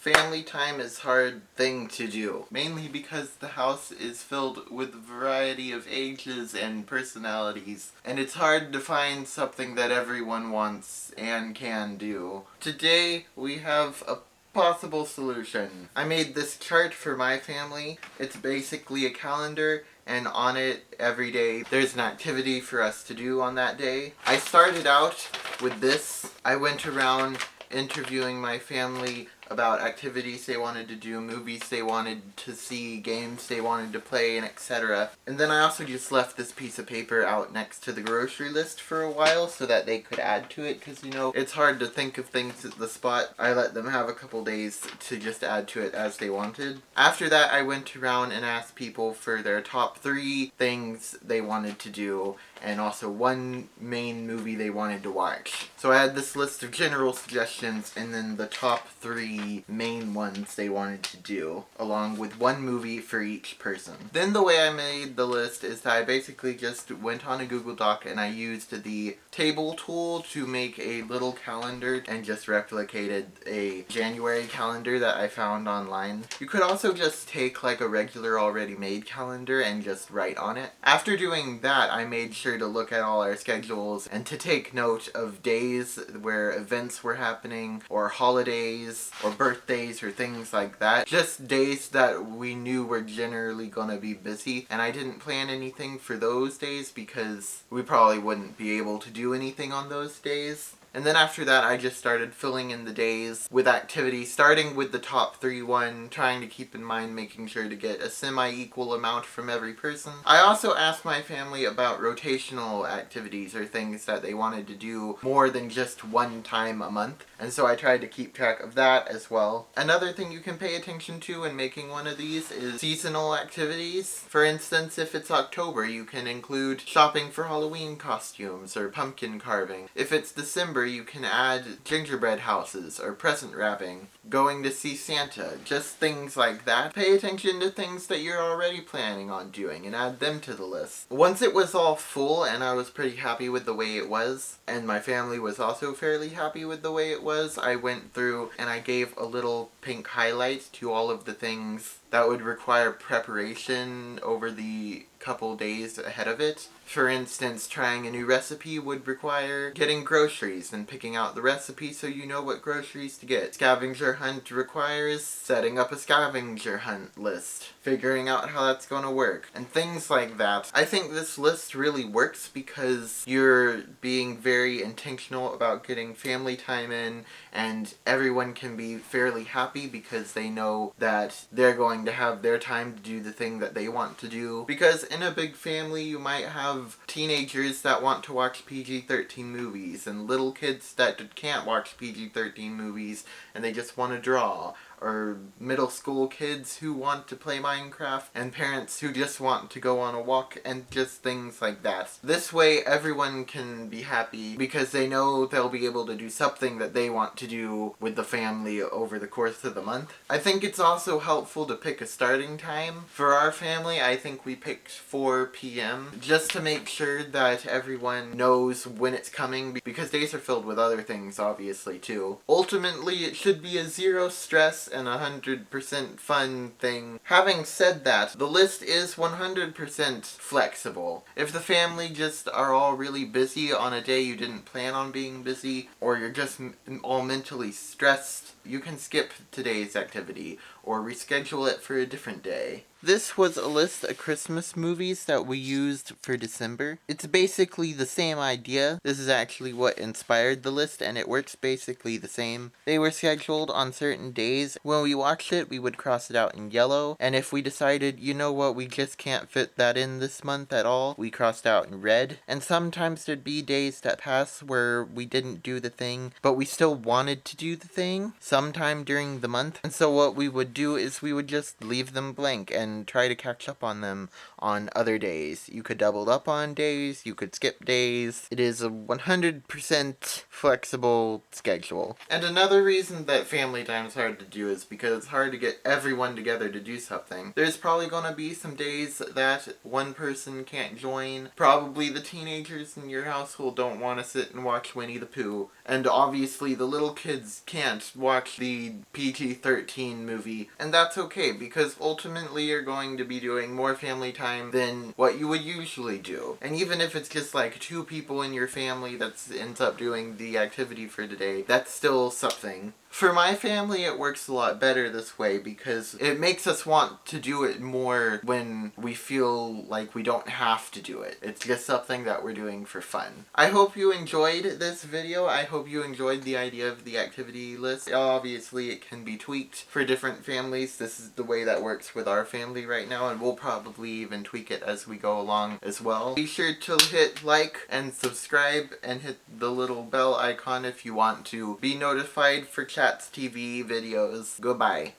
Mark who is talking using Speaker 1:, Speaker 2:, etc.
Speaker 1: Family time is a hard thing to do, mainly because the house is filled with a variety of ages and personalities, and it's hard to find something that everyone wants and can do. Today, we have a possible solution. I made this chart for my family. It's basically a calendar, and on it, every day, there's an activity for us to do on that day. I started out with this. I went around interviewing my family about activities they wanted to do, movies they wanted to see, games they wanted to play, and etc. And then I also just left this piece of paper out next to the grocery list for a while so that they could add to it, because it's hard to think of things at the spot. I let them have a couple days to just add to it as they wanted. After that, I went around and asked people for their top 3 things they wanted to do, and also one main movie they wanted to watch. So I had this list of general suggestions and then the top 3 main ones they wanted to do, along with one movie for each person. Then the way I made the list is that I basically just went on a Google Doc and I used the table tool to make a little calendar and just replicated a January calendar that I found online. You could also just take like a regular already made calendar and just write on it. After doing that, I made sure to look at all our schedules and to take note of days where events were happening, or holidays, or birthdays, or things like that. Just days that we knew were generally gonna be busy, and I didn't plan anything for those days because we probably wouldn't be able to do anything on those days. And then after that, I just started filling in the days with activities, starting with the top 3 one, trying to keep in mind making sure to get a semi-equal amount from every person. I also asked my family about rotational activities, or things that they wanted to do more than just one time a month, and so I tried to keep track of that as well. Another thing you can pay attention to when making one of these is seasonal activities. For instance, if it's October, you can include shopping for Halloween costumes or pumpkin carving. If it's December, you can add gingerbread houses or present wrapping, going to see Santa, just things like that. Pay attention to things that you're already planning on doing and add them to the list. Once it was all full and I was pretty happy with the way it was, and my family was also fairly happy with the way it was, I went through and I gave a little pink highlight to all of the things that would require preparation over the couple days ahead of it. For instance, trying a new recipe would require getting groceries and picking out the recipe so you know what groceries to get. Scavenger hunt requires setting up a scavenger hunt list, figuring out how that's going to work, and things like that. I think this list really works because you're being very intentional about getting family time in, and everyone can be fairly happy because they know that they're going to have their time to do the thing that they want to do. Because in a big family, you might have teenagers that want to watch PG-13 movies, and little kids that can't watch PG-13 movies and they just want to draw, or middle school kids who want to play Minecraft, and parents who just want to go on a walk, and just things like that. This way everyone can be happy because they know they'll be able to do something that they want to do with the family over the course of the month. I think it's also helpful to pick a starting time. For our family, I think we picked 4 p.m. just to make sure that everyone knows when it's coming, because days are filled with other things obviously too. Ultimately, it should be a zero stress and 100% fun thing. Having said that, the list is 100% flexible. If the family just are all really busy on a day you didn't plan on being busy, or you're just all mentally stressed, you can skip today's activity or reschedule it for a different day. This was a list of Christmas movies that we used for December. It's basically the same idea. This is actually what inspired the list, and it works basically the same. They were scheduled on certain days. When we watched it, we would cross it out in yellow, and if we decided, you know what, we just can't fit that in this month at all, we crossed out in red. And sometimes there'd be days that pass where we didn't do the thing, but we still wanted to do the thing sometime during the month. And so what we would do is we would just leave them blank and and try to catch up on them on other days. You could double up on days, you could skip days. It is a 100% flexible schedule. And another reason that family time is hard to do is because it's hard to get everyone together to do something. There's probably gonna be some days that one person can't join. Probably the teenagers in your household don't want to sit and watch Winnie the Pooh. And obviously the little kids can't watch the PG-13 movie. And that's okay, because ultimately you're going to be doing more family time than what you would usually do. And even if it's just like 2 people in your family that ends up doing the activity for today, that's still something. For my family, it works a lot better this way because it makes us want to do it more when we feel like we don't have to do it. It's just something that we're doing for fun. I hope you enjoyed this video. I hope you enjoyed the idea of the activity list. Obviously, it can be tweaked for different families. This is the way that works with our family right now, and we'll probably even tweak it as we go along as well. Be sure to hit like and subscribe and hit the little bell icon if you want to be notified for Chats TV videos. Goodbye.